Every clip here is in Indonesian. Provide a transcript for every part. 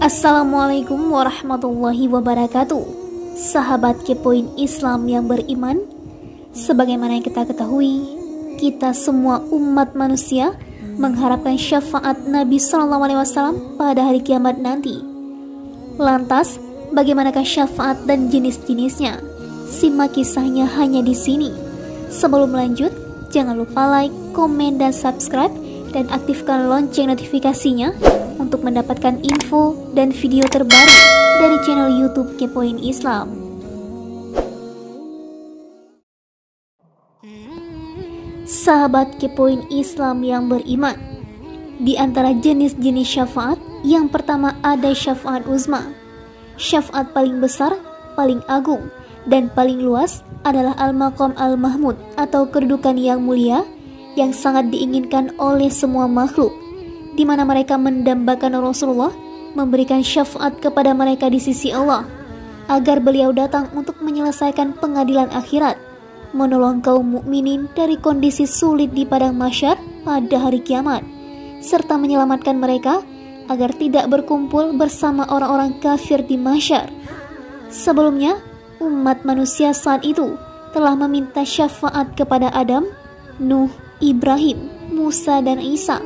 Assalamualaikum warahmatullahi wabarakatuh. Sahabat Kepoin Islam yang beriman, sebagaimana yang kita ketahui, kita semua umat manusia mengharapkan syafaat Nabi SAW pada hari kiamat nanti. Lantas, bagaimanakah syafaat dan jenis-jenisnya? Simak kisahnya hanya di sini. Sebelum lanjut, jangan lupa like, komen, dan subscribe, dan aktifkan lonceng notifikasinya untuk mendapatkan info dan video terbaru dari channel YouTube Kepoin Islam. Sahabat Kepoin Islam yang beriman, di antara jenis-jenis syafaat, yang pertama ada syafaat uzma. Syafaat paling besar, paling agung, dan paling luas adalah al-maqam al-mahmud atau kedudukan yang mulia yang sangat diinginkan oleh semua makhluk, di mana mereka mendambakan Rasulullah memberikan syafaat kepada mereka di sisi Allah agar beliau datang untuk menyelesaikan pengadilan akhirat, menolong kaum mukminin dari kondisi sulit di padang mahsyar pada hari kiamat, serta menyelamatkan mereka agar tidak berkumpul bersama orang-orang kafir di mahsyar. Sebelumnya, umat manusia saat itu telah meminta syafaat kepada Adam, Nuh, Ibrahim, Musa, dan Isa.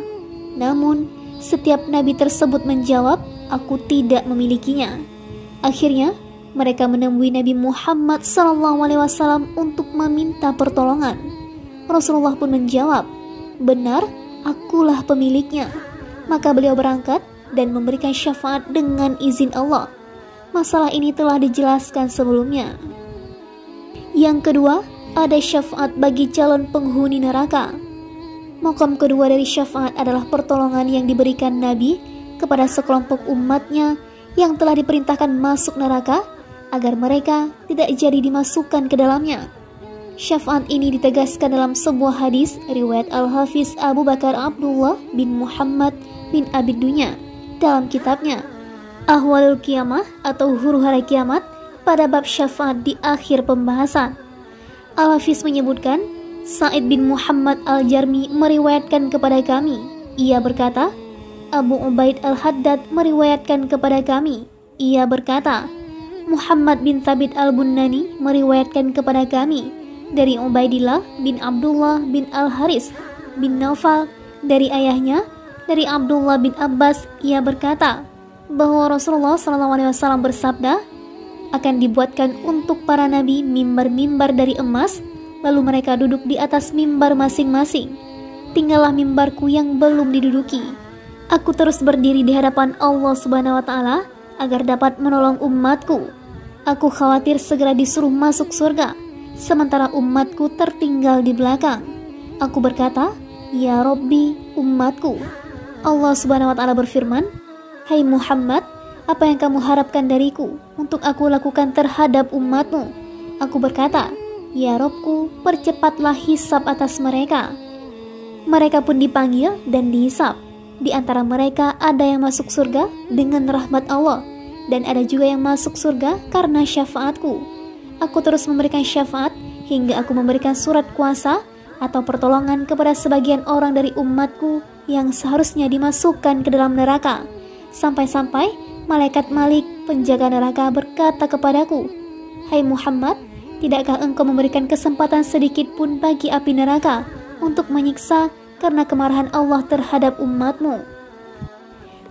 Namun, setiap nabi tersebut menjawab, "Aku tidak memilikinya." Akhirnya, mereka menemui Nabi Muhammad SAW untuk meminta pertolongan. Rasulullah pun menjawab, "Benar, akulah pemiliknya." Maka beliau berangkat dan memberikan syafaat dengan izin Allah. Masalah ini telah dijelaskan sebelumnya. Yang kedua, ada syafaat bagi calon penghuni neraka. Maqam kedua dari syafaat adalah pertolongan yang diberikan Nabi kepada sekelompok umatnya yang telah diperintahkan masuk neraka agar mereka tidak jadi dimasukkan ke dalamnya. Syafaat ini ditegaskan dalam sebuah hadis riwayat Al-Hafiz Abu Bakar Abdullah bin Muhammad bin Abid Dunya dalam kitabnya Ahwalul Qiyamah atau huru-hara kiamat pada bab syafaat di akhir pembahasan. Al-Hafiz menyebutkan, Sa'id bin Muhammad Al-Jarmi meriwayatkan kepada kami. Ia berkata, Abu Ubaid Al-Haddad meriwayatkan kepada kami. Ia berkata, Muhammad bin Thabit Al-Bunnani meriwayatkan kepada kami dari Ubaidillah bin Abdullah bin Al-Haris bin Naufal dari ayahnya, dari Abdullah bin Abbas. Ia berkata bahwa Rasulullah SAW bersabda, akan dibuatkan untuk para nabi mimbar-mimbar dari emas, lalu mereka duduk di atas mimbar masing-masing. Tinggallah mimbarku yang belum diduduki. Aku terus berdiri di hadapan Allah Subhanahu wa Ta'ala agar dapat menolong umatku. Aku khawatir segera disuruh masuk surga, sementara umatku tertinggal di belakang. Aku berkata, Ya Rabbi, umatku. Allah Subhanahu wa Ta'ala berfirman, Hai Muhammad, apa yang kamu harapkan dariku untuk aku lakukan terhadap umatmu? Aku berkata, Ya Robku, percepatlah hisab atas mereka. Mereka pun dipanggil dan dihisab. Di antara mereka ada yang masuk surga dengan rahmat Allah, dan ada juga yang masuk surga karena syafaatku. Aku terus memberikan syafaat hingga aku memberikan surat kuasa atau pertolongan kepada sebagian orang dari umatku yang seharusnya dimasukkan ke dalam neraka. Sampai-sampai Malaikat Malik, penjaga neraka, berkata kepadaku, Hai Muhammad, tidakkah engkau memberikan kesempatan sedikit pun bagi api neraka untuk menyiksa karena kemarahan Allah terhadap umatmu?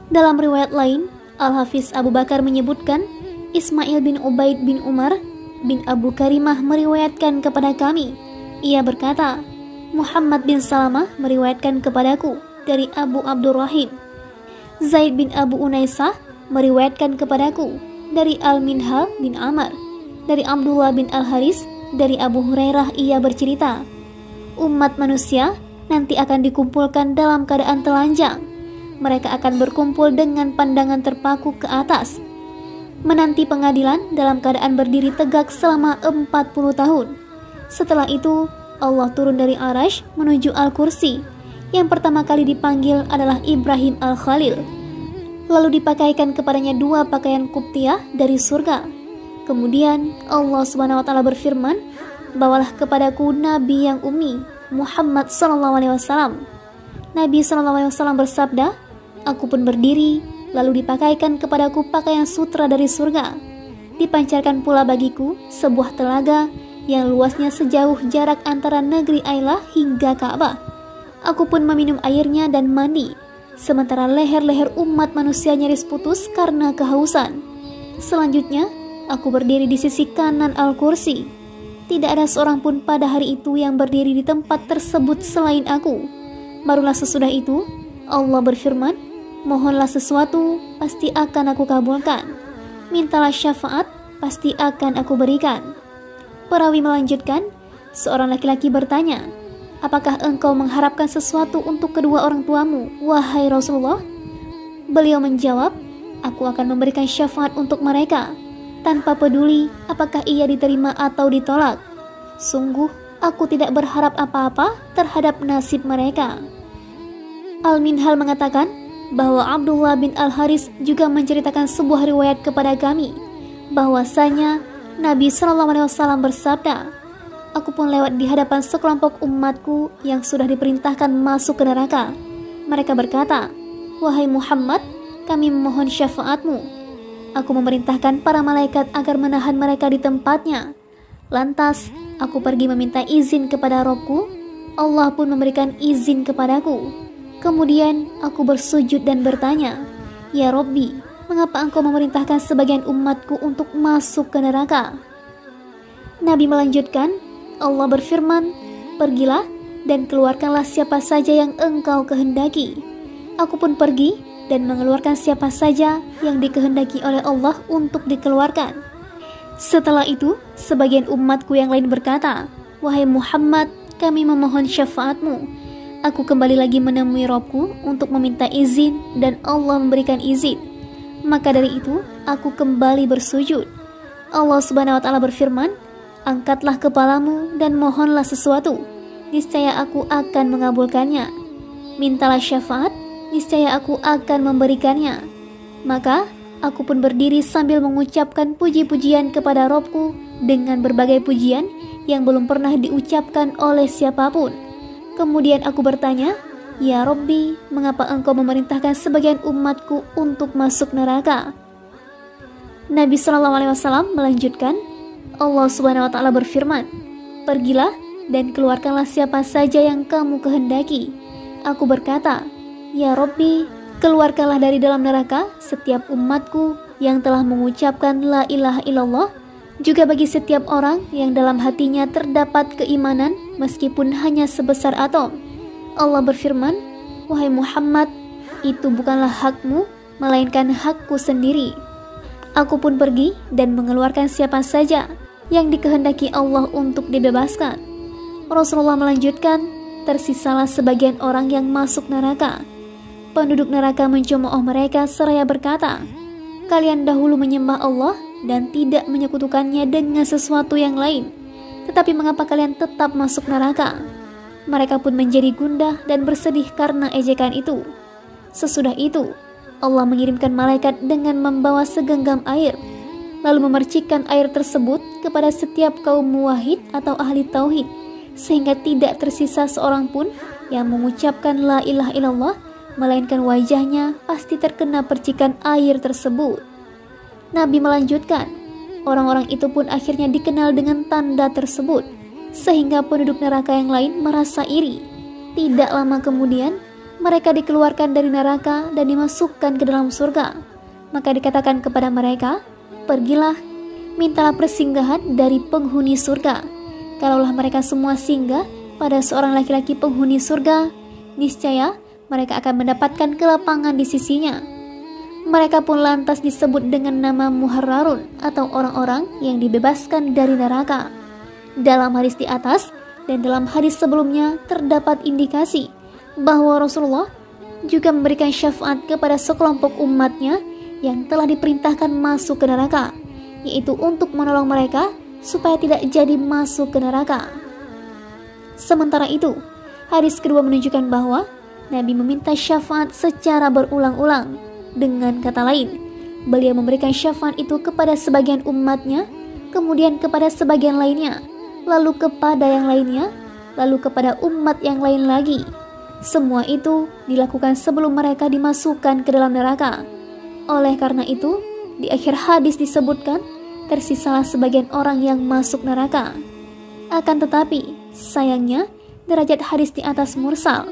Dalam riwayat lain, Al-Hafiz Abu Bakar menyebutkan, Ismail bin Ubaid bin Umar bin Abu Karimah meriwayatkan kepada kami. Ia berkata, Muhammad bin Salamah meriwayatkan kepadaku dari Abu Abdurrahim. Zaid bin Abu Unaisah meriwayatkan kepadaku dari Al-Minhal bin Amr, dari Abdullah bin Al-Haris, dari Abu Hurairah. Ia bercerita, umat manusia nanti akan dikumpulkan dalam keadaan telanjang. Mereka akan berkumpul dengan pandangan terpaku ke atas, menanti pengadilan dalam keadaan berdiri tegak selama 40 tahun. Setelah itu, Allah turun dari Arash menuju Al-Kursi. Yang pertama kali dipanggil adalah Ibrahim Al-Khalil. Lalu dipakaikan kepadanya 2 pakaian kuptiah dari surga. Kemudian Allah Subhanahu wa Ta'ala berfirman, bawalah kepadaku Nabi yang ummi, Muhammad SAW. Nabi SAW bersabda, aku pun berdiri lalu dipakaikan kepadaku pakaian sutra dari surga. Dipancarkan pula bagiku sebuah telaga yang luasnya sejauh jarak antara negeri Ailah hingga Ka'bah. Aku pun meminum airnya dan mandi, sementara leher-leher umat manusia nyaris putus karena kehausan. Selanjutnya, aku berdiri di sisi kanan Al-Kursi. Tidak ada seorang pun pada hari itu yang berdiri di tempat tersebut selain aku. Barulah sesudah itu, Allah berfirman, mohonlah sesuatu, pasti akan aku kabulkan. Mintalah syafaat, pasti akan aku berikan. Perawi melanjutkan, seorang laki-laki bertanya, apakah engkau mengharapkan sesuatu untuk kedua orang tuamu, wahai Rasulullah? Beliau menjawab, aku akan memberikan syafaat untuk mereka, tanpa peduli apakah ia diterima atau ditolak. Sungguh, aku tidak berharap apa-apa terhadap nasib mereka. Al-Minhal mengatakan bahwa Abdullah bin Al-Haris juga menceritakan sebuah riwayat kepada kami, bahwasanya Nabi SAW bersabda, aku pun lewat di hadapan sekelompok umatku yang sudah diperintahkan masuk ke neraka. Mereka berkata, wahai Muhammad, kami memohon syafaatmu. Aku memerintahkan para malaikat agar menahan mereka di tempatnya. Lantas, aku pergi meminta izin kepada Robku. Allah pun memberikan izin kepadaku. Kemudian, aku bersujud dan bertanya, ya Robbi, mengapa engkau memerintahkan sebagian umatku untuk masuk ke neraka? Nabi melanjutkan, Allah berfirman, pergilah dan keluarkanlah siapa saja yang engkau kehendaki. Aku pun pergi dan mengeluarkan siapa saja yang dikehendaki oleh Allah untuk dikeluarkan. Setelah itu, sebagian umatku yang lain berkata, wahai Muhammad, kami memohon syafaatmu. Aku kembali lagi menemui Robku untuk meminta izin dan Allah memberikan izin. Maka dari itu, aku kembali bersujud. Allah Subhanahu wa Ta'ala berfirman, angkatlah kepalamu dan mohonlah sesuatu, niscaya aku akan mengabulkannya. Mintalah syafaat, niscaya aku akan memberikannya. Maka aku pun berdiri sambil mengucapkan puji-pujian kepada Robku dengan berbagai pujian yang belum pernah diucapkan oleh siapapun. Kemudian aku bertanya, ya Robbi, mengapa engkau memerintahkan sebagian umatku untuk masuk neraka? Nabi SAW melanjutkan, Allah Subhanahu wa Ta'ala berfirman, pergilah dan keluarkanlah siapa saja yang kamu kehendaki. Aku berkata, ya Robbi, keluarkanlah dari dalam neraka setiap umatku yang telah mengucapkan la ilaha illallah, juga bagi setiap orang yang dalam hatinya terdapat keimanan meskipun hanya sebesar atom. Allah berfirman, wahai Muhammad, itu bukanlah hakmu, melainkan hakku sendiri. Aku pun pergi dan mengeluarkan siapa saja yang dikehendaki Allah untuk dibebaskan. Rasulullah melanjutkan, tersisalah sebagian orang yang masuk neraka. Penduduk neraka mencemooh mereka seraya berkata, kalian dahulu menyembah Allah dan tidak menyekutukannya dengan sesuatu yang lain, tetapi mengapa kalian tetap masuk neraka? Mereka pun menjadi gundah dan bersedih karena ejekan itu. Sesudah itu, Allah mengirimkan malaikat dengan membawa segenggam air, lalu memercikkan air tersebut kepada setiap kaum muwahhid atau ahli tauhid, sehingga tidak tersisa seorang pun yang mengucapkan la ilaha illallah, melainkan wajahnya pasti terkena percikan air tersebut. Nabi melanjutkan, orang-orang itu pun akhirnya dikenal dengan tanda tersebut, sehingga penduduk neraka yang lain merasa iri. Tidak lama kemudian, mereka dikeluarkan dari neraka dan dimasukkan ke dalam surga. Maka dikatakan kepada mereka, pergilah, mintalah persinggahan dari penghuni surga. Kalaulah mereka semua singgah pada seorang laki-laki penghuni surga, niscaya mereka akan mendapatkan kelapangan di sisinya. Mereka pun lantas disebut dengan nama Muharrarun atau orang-orang yang dibebaskan dari neraka. Dalam hadis di atas dan dalam hadis sebelumnya terdapat indikasi bahwa Rasulullah juga memberikan syafaat kepada sekelompok umatnya yang telah diperintahkan masuk ke neraka, yaitu untuk menolong mereka supaya tidak jadi masuk ke neraka. Sementara itu, hadis kedua menunjukkan bahwa Nabi meminta syafaat secara berulang-ulang. Dengan kata lain, beliau memberikan syafaat itu kepada sebagian umatnya, kemudian kepada sebagian lainnya, lalu kepada yang lainnya, lalu kepada umat yang lain lagi. Semua itu dilakukan sebelum mereka dimasukkan ke dalam neraka. Oleh karena itu, di akhir hadis disebutkan, tersisalah sebagian orang yang masuk neraka. Akan tetapi, sayangnya, derajat hadis di atas mursal.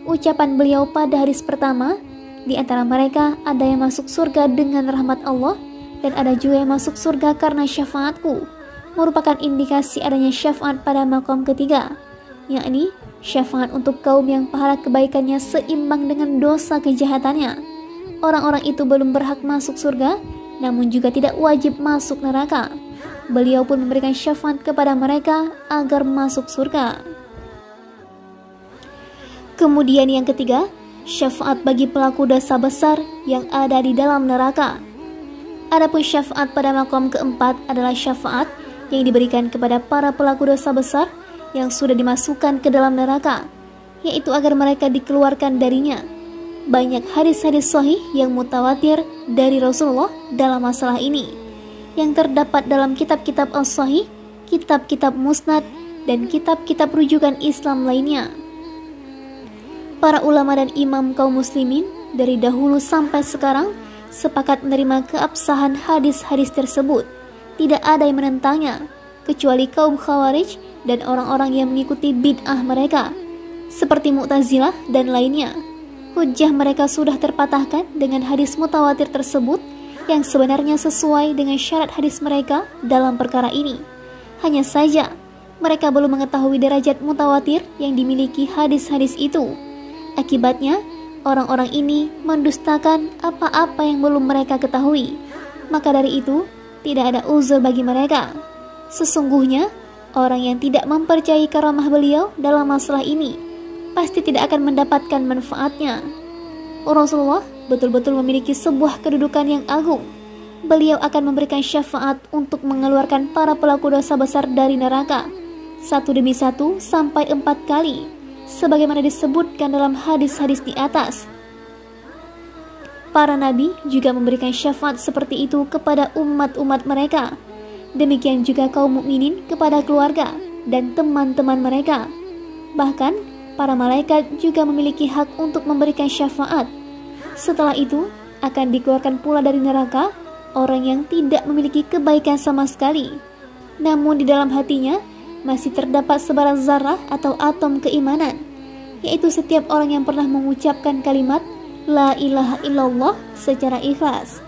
Ucapan beliau pada hadis pertama, di antara mereka ada yang masuk surga dengan rahmat Allah, dan ada juga yang masuk surga karena syafaatku, merupakan indikasi adanya syafaat pada maqam ketiga, yakni syafaat untuk kaum yang pahala kebaikannya seimbang dengan dosa kejahatannya. Orang-orang itu belum berhak masuk surga, namun juga tidak wajib masuk neraka. Beliau pun memberikan syafaat kepada mereka agar masuk surga. Kemudian yang ketiga, syafaat bagi pelaku dosa besar yang ada di dalam neraka. Adapun syafaat pada maqam keempat adalah syafaat yang diberikan kepada para pelaku dosa besar yang sudah dimasukkan ke dalam neraka, yaitu agar mereka dikeluarkan darinya. Banyak hadis-hadis sahih yang mutawatir dari Rasulullah dalam masalah ini, yang terdapat dalam kitab-kitab as-sahih, kitab-kitab musnad, dan kitab-kitab rujukan Islam lainnya. Para ulama dan imam kaum muslimin dari dahulu sampai sekarang sepakat menerima keabsahan hadis-hadis tersebut. Tidak ada yang menentangnya, kecuali kaum Khawarij dan orang-orang yang mengikuti bid'ah mereka, seperti Mu'tazilah dan lainnya. Hujjah mereka sudah terpatahkan dengan hadis mutawatir tersebut yang sebenarnya sesuai dengan syarat hadis mereka dalam perkara ini. Hanya saja, mereka belum mengetahui derajat mutawatir yang dimiliki hadis-hadis itu. Akibatnya, orang-orang ini mendustakan apa-apa yang belum mereka ketahui. Maka dari itu, tidak ada uzur bagi mereka. Sesungguhnya, orang yang tidak mempercayai karamah beliau dalam masalah ini pasti tidak akan mendapatkan manfaatnya. Rasulullah betul-betul memiliki sebuah kedudukan yang agung. Beliau akan memberikan syafaat untuk mengeluarkan para pelaku dosa besar dari neraka, satu demi satu sampai 4 kali, sebagaimana disebutkan dalam hadis-hadis di atas. Para nabi juga memberikan syafaat seperti itu kepada umat-umat mereka. Demikian juga kaum mukminin kepada keluarga dan teman-teman mereka. Bahkan, para malaikat juga memiliki hak untuk memberikan syafaat. Setelah itu, akan dikeluarkan pula dari neraka orang yang tidak memiliki kebaikan sama sekali, namun di dalam hatinya masih terdapat sebaran zarah atau atom keimanan, yaitu setiap orang yang pernah mengucapkan kalimat La ilaha illallah secara ikhlas.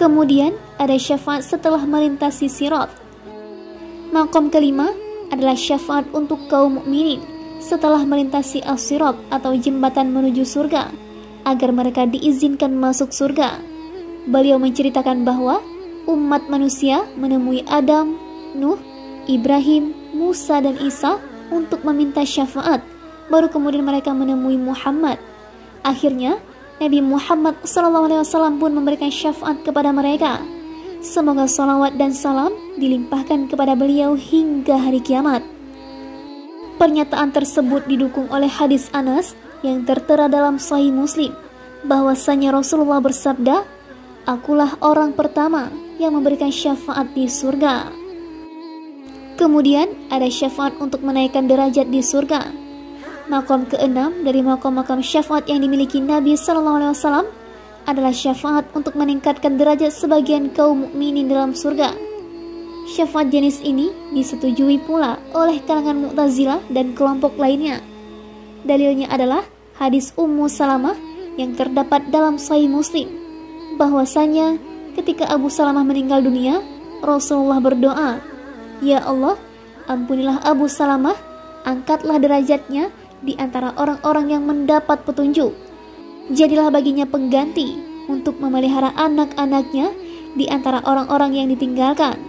Kemudian ada syafaat setelah melintasi sirat. Maqam kelima adalah syafaat untuk kaum mukminin setelah melintasi as-sirat atau jembatan menuju surga, agar mereka diizinkan masuk surga. Beliau menceritakan bahwa umat manusia menemui Adam, Nuh, Ibrahim, Musa, dan Isa untuk meminta syafaat, baru kemudian mereka menemui Muhammad. Akhirnya, Nabi Muhammad SAW pun memberikan syafaat kepada mereka. Semoga salawat dan salam dilimpahkan kepada beliau hingga hari kiamat. Pernyataan tersebut didukung oleh hadis Anas yang tertera dalam Sahih Muslim, bahwasanya Rasulullah bersabda, "Akulah orang pertama yang memberikan syafaat di surga." Kemudian ada syafaat untuk menaikkan derajat di surga. Maqam keenam dari maqam-maqam syafaat yang dimiliki Nabi SAW adalah syafaat untuk meningkatkan derajat sebagian kaum mukminin dalam surga. Syafaat jenis ini disetujui pula oleh kalangan Mu'tazilah dan kelompok lainnya. Dalilnya adalah hadis Ummu Salamah yang terdapat dalam Sahih Muslim, bahwasanya ketika Abu Salamah meninggal dunia, Rasulullah berdoa, "Ya Allah, ampunilah Abu Salamah, angkatlah derajatnya di antara orang-orang yang mendapat petunjuk. Jadilah baginya pengganti untuk memelihara anak-anaknya di antara orang-orang yang ditinggalkan.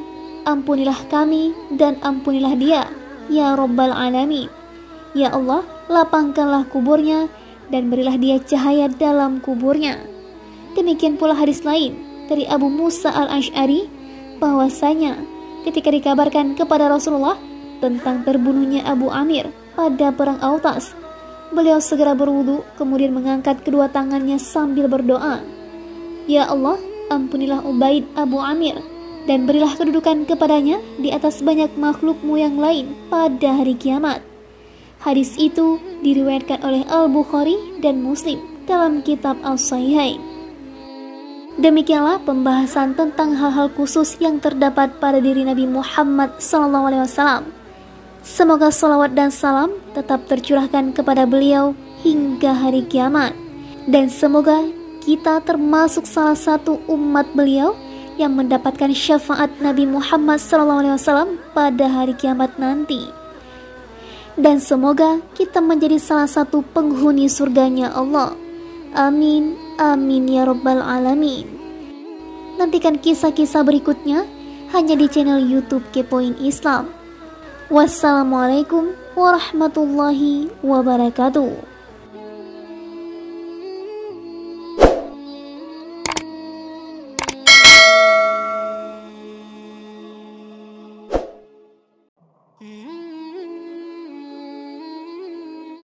Ampunilah kami dan ampunilah dia, ya Rabbal Alamin. Ya Allah, lapangkanlah kuburnya dan berilah dia cahaya dalam kuburnya." Demikian pula hadis lain dari Abu Musa al-Ash'ari, bahwasanya ketika dikabarkan kepada Rasulullah tentang terbunuhnya Abu Amir pada perang Autas, beliau segera berwudu, kemudian mengangkat kedua tangannya sambil berdoa, "Ya Allah, ampunilah Ubaid Abu Amir dan berilah kedudukan kepadanya di atas banyak makhlukmu yang lain pada hari kiamat." Hadis itu diriwayatkan oleh Al-Bukhari dan Muslim dalam kitab As-Sahihain. Demikianlah pembahasan tentang hal-hal khusus yang terdapat pada diri Nabi Muhammad SAW. Semoga salawat dan salam tetap tercurahkan kepada beliau hingga hari kiamat. Dan semoga kita termasuk salah satu umat beliau yang mendapatkan syafaat Nabi Muhammad SAW pada hari kiamat nanti. Dan semoga kita menjadi salah satu penghuni surganya Allah. Amin, amin ya rabbal alamin. Nantikan kisah-kisah berikutnya hanya di channel YouTube Kepoin Islam. Wassalamualaikum warahmatullahi wabarakatuh.